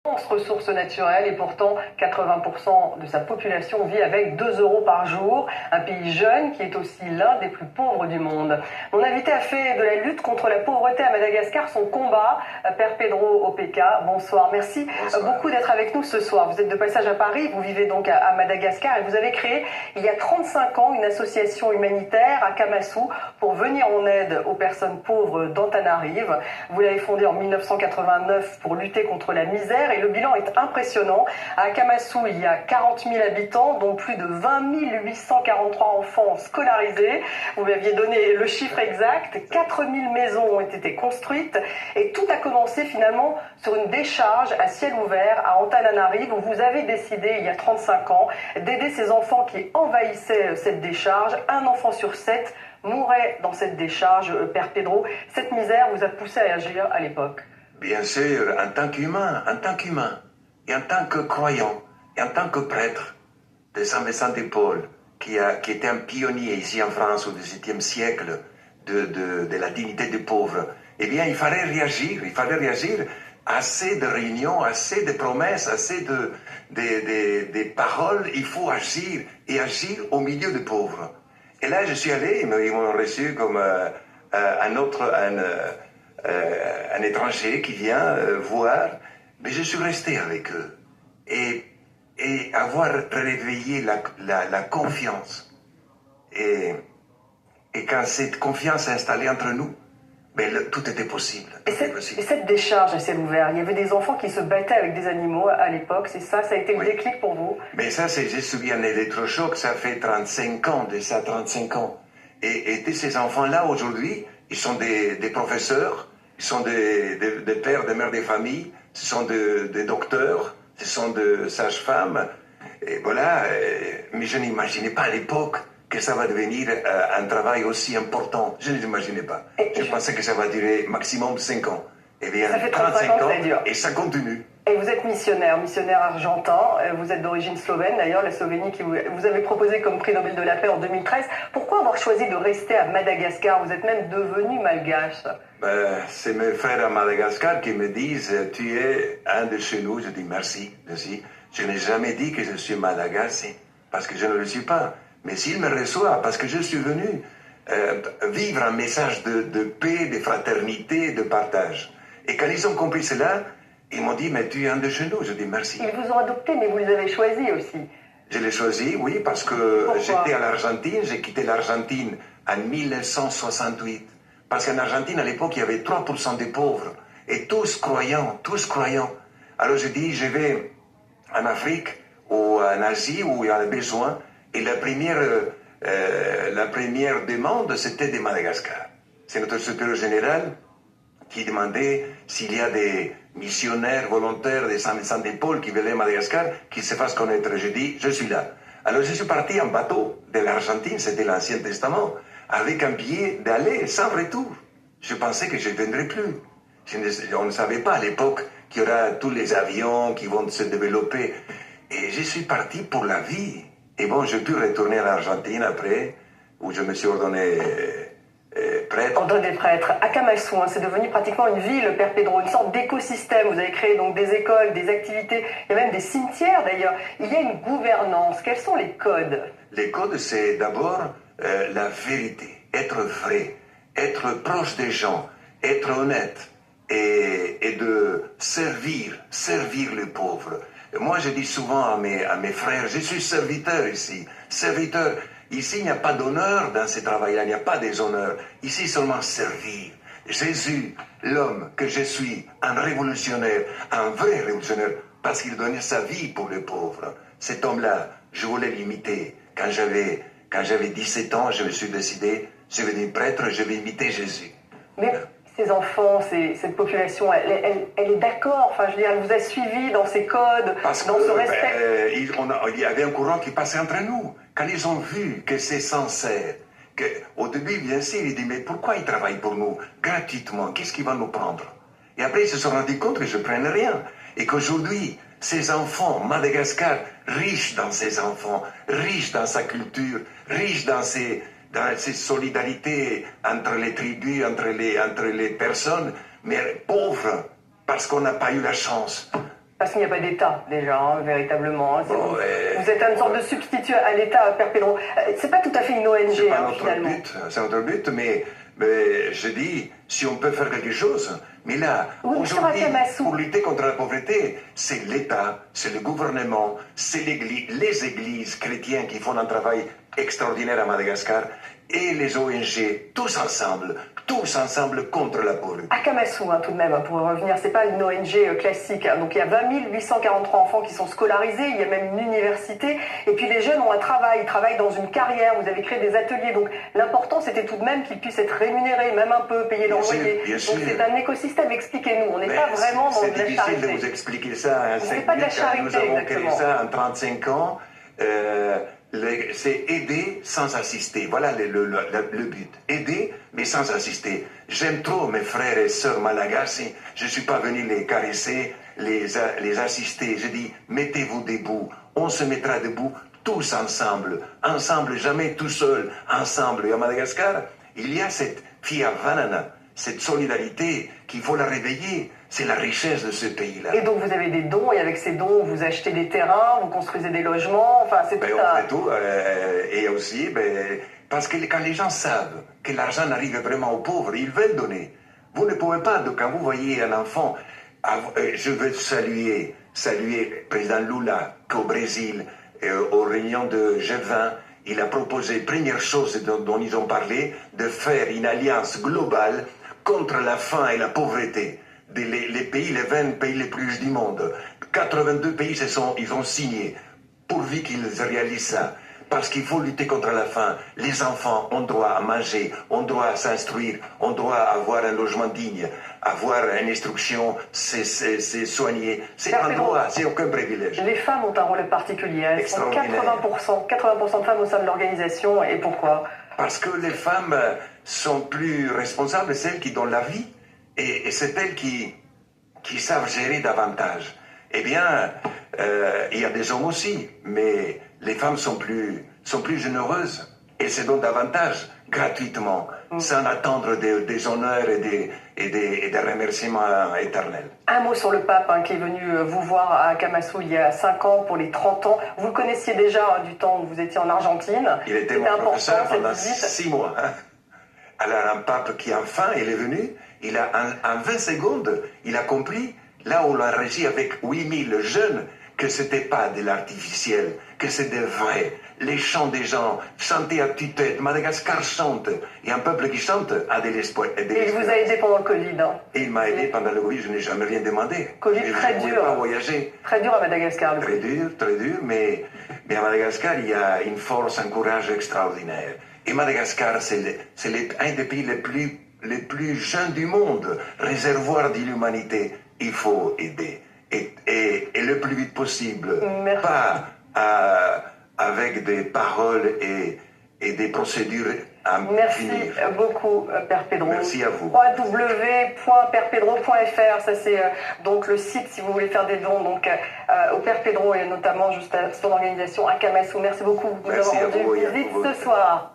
Ressources naturelles et pourtant 80% de sa population vit avec 2 euros par jour. Un pays jeune qui est aussi l'un des plus pauvres du monde. Mon invité a fait de la lutte contre la pauvreté à Madagascar son combat. Père Pedro Opeka, bonsoir. Merci beaucoup d'être avec nous ce soir. Vous êtes de passage à Paris, vous vivez donc à Madagascar et vous avez créé il y a 35 ans une association humanitaire à Kamassou pour venir en aide aux personnes pauvres d'Antananarive. Vous l'avez fondée en 1989 pour lutter contre la misère. Et le bilan est impressionnant. À Kamassou, il y a 40 000 habitants, dont plus de 20 843 enfants scolarisés. Vous m'aviez donné le chiffre exact. 4 000 maisons ont été construites. Et tout a commencé finalement sur une décharge à ciel ouvert à Antananarive, où vous avez décidé, il y a 35 ans, d'aider ces enfants qui envahissaient cette décharge. Un enfant sur 7 mourait dans cette décharge, Père Pedro. Cette misère vous a poussé à agir à l'époque. Bien sûr, en tant qu'humain, et en tant que croyant, et en tant que prêtre de Saint-Vincent de Paul, qui était un pionnier ici en France au XVIIe siècle de la dignité des pauvres, eh bien, il fallait réagir, assez de réunions, assez de promesses, assez de paroles, il faut agir, et agir au milieu des pauvres. Et là, je suis allé, ils m'ont reçu comme un étranger qui vient voir, mais je suis resté avec eux. Et avoir réveillé la confiance. Et quand cette confiance s'est installée entre nous, tout était possible. Et cette décharge à ciel ouvert, il y avait des enfants qui se battaient avec des animaux à l'époque, c'est ça? Ça a été le déclic pour vous? Mais ça, je suis un électrochoc, ça fait 35 ans, de ça, 35 ans. Et ces enfants-là, aujourd'hui, ils sont des professeurs, ils sont des pères, des mères de famille, ce sont des docteurs, ce sont des sages-femmes. Et voilà, mais je n'imaginais pas à l'époque que ça va devenir un travail aussi important. Je ne l'imaginais pas. Je pensais que ça va durer maximum 5 ans. Eh bien, ça fait 35 ans, et ça continue. Et vous êtes missionnaire argentin, vous êtes d'origine slovène d'ailleurs, la Slovénie qui vous avez proposé comme prix Nobel de la paix en 2013. Pourquoi avoir choisi de rester à Madagascar? Vous êtes même devenu malgache. C'est mes frères à Madagascar qui me disent « Tu es un de chez nous ». Je dis « Merci, merci ». Je n'ai jamais dit que je suis malagasy, parce que je ne le suis pas. Mais s'ils me reçoivent, parce que je suis venu vivre un message de paix, de fraternité, de partage. Et quand ils ont compris cela, ils m'ont dit, mais tu es un de chez nous. Je dis merci. Ils vous ont adopté, mais vous les avez choisis aussi. Je l'ai choisi, oui, parce que j'étais à l'Argentine. J'ai quitté l'Argentine en 1968. Parce qu'en Argentine, à l'époque, il y avait 3% des pauvres. Et tous croyants, tous croyants. Alors je dis, je vais en Afrique ou en Asie où il y a besoin. Et la première demande, c'était de Madagascar. C'est notre supérieur général qui demandait s'il y a des missionnaires volontaires de Saint-Vincent de Paul qui venaient à Madagascar, qu'ils se fassent connaître. Je dis, je suis là. Alors je suis parti en bateau de l'Argentine, c'était l'Ancien Testament, avec un billet d'aller sans retour. Je pensais que je ne viendrais plus. On ne savait pas à l'époque qu'il y aura tous les avions qui vont se développer. Et je suis parti pour la vie. Et bon, j'ai pu retourner à l'Argentine après, où je me suis ordonné prêtre. Ordonné prêtre. À Kamassou, c'est devenu pratiquement une ville, Père Pedro, une sorte d'écosystème. Vous avez créé donc des écoles, des activités, il y a même des cimetières d'ailleurs. Il y a une gouvernance. Quels sont les codes? Les codes, c'est d'abord la vérité, être vrai, être proche des gens, être honnête et de servir les pauvres. Moi, je dis souvent à mes frères, je suis serviteur ici, serviteur. Ici, il n'y a pas d'honneur dans ce travail-là, il n'y a pas des honneurs. Ici, seulement servir. Jésus, l'homme que je suis, un révolutionnaire, un vrai révolutionnaire, parce qu'il donnait sa vie pour les pauvres. Cet homme-là, je voulais l'imiter. Quand j'avais 17 ans, je me suis décidé, je vais devenir prêtre, je vais imiter Jésus. Mais ces enfants, cette population, elle est d'accord, enfin, je veux dire, elle vous a suivi dans ces codes, dans ce respect. Il y avait un courant qui passait entre nous. Quand ils ont vu que c'est sincère, au début, bien sûr, ils disent, mais pourquoi ils travaillent pour nous gratuitement? Qu'est-ce qu'ils vont nous prendre? Et après, ils se sont rendus compte que je ne prenais rien. Et qu'aujourd'hui, ces enfants, Madagascar, riche dans ses enfants, riche dans sa culture, riche dans ses solidarités entre les tribus, entre les personnes, mais pauvres, parce qu'on n'a pas eu la chance. Parce qu'il n'y a pas d'État, déjà, hein, véritablement. Hein. Bon, Vous êtes une sorte de substitut à l'État, Père Pedro. C'est pas tout à fait une ONG, c'est pas hein, notre finalement. but, c'est notre but, mais je dis, si on peut faire quelque chose, mais là, Oui, aujourd'hui, Akamasu. pour lutter contre la pauvreté, c'est l'État, c'est le gouvernement, c'est les églises chrétiennes qui font un travail extraordinaire à Madagascar, et les ONG, tous ensemble contre la pauvreté. Akamasu, hein, tout de même, pour revenir, c'est pas une ONG classique. Hein. Donc il y a 20 843 enfants qui sont scolarisés, il y a même une université, et puis les jeunes ont un travail, ils travaillent dans une carrière, vous avez créé des ateliers, donc l'important c'était tout de même qu'ils puissent être rémunérés, même un peu, payer leur loyer. Donc c'est un écosystème, expliquez-nous, on n'est pas vraiment dans de la charité. C'est difficile de vous expliquer ça, c'est pas de la charité, nous avons créé exactement. ça en 35 ans. C'est aider sans assister. Voilà le but. Aider, mais sans assister. J'aime trop mes frères et sœurs malagasy. Je ne suis pas venu les caresser, les assister. Je dis, mettez-vous debout. On se mettra debout tous ensemble. Ensemble, jamais tout seul. Ensemble. Et à Madagascar, il y a cette fiavanana, cette solidarité qu'il faut la réveiller. C'est la richesse de ce pays-là. Et donc vous avez des dons, et avec ces dons, vous achetez des terrains, vous construisez des logements, enfin c'est tout on fait tout, et aussi, parce que quand les gens savent que l'argent arrive vraiment aux pauvres, ils veulent donner. Vous ne pouvez pas, donc quand vous voyez un enfant, je veux saluer le président Lula, qu'au Brésil, aux réunions de G20, il a proposé, première chose dont ils ont parlé, de faire une alliance globale contre la faim et la pauvreté. Les pays, les 20 pays les plus riches du monde, 82 pays ils ont signé pourvu qu'ils réalisent ça. Parce qu'il faut lutter contre la faim. Les enfants ont droit à manger, ont droit à s'instruire, ont droit à avoir un logement digne, avoir une instruction, c'est soigner. C'est un droit, c'est aucun privilège. Les femmes ont un rôle particulier. Elles sont 80% de femmes au sein de l'organisation. Et pourquoi? Parce que les femmes sont plus responsables, celles qui donnent la vie. Et c'est elles qui savent gérer davantage. Eh bien, il y a des hommes aussi, mais les femmes sont plus généreuses et se donnent davantage, gratuitement, sans attendre des honneurs et des remerciements éternels. Un mot sur le pape qui est venu vous voir à Akamasu il y a 5 ans pour les 30 ans. Vous le connaissiez déjà du temps où vous étiez en Argentine. Il était mon professeur pendant 6 mois. Alors un pape qui enfin il est venu, il a en 20 secondes, il a compris, là où on l'a régi avec 8000 jeunes, que c'était pas de l'artificiel, que c'était vrai. Les chants des gens, chanter à tue-tête, Madagascar chante, et un peuple qui chante a de l'espoir. Et il vous a aidé pendant le Covid. Hein. Et il m'a aidé pendant le Covid, je n'ai jamais rien demandé. Covid très dur. Je ne pouvais pas voyager. Très dur à Madagascar. Très dur, mais à Madagascar, il y a une force, un courage extraordinaire. Et Madagascar, c'est un des pays les plus jeunes du monde, réservoir de l'humanité. Il faut aider. Et le plus vite possible. Merci. Pas avec des paroles et des procédures à Merci finir. beaucoup, Père Pedro. Merci à vous. www.perpedro.fr, ça c'est donc le site si vous voulez faire des dons donc au Père Pedro et notamment juste à son organisation Akamasu. Merci beaucoup de nous avoir rendu visite ce soir.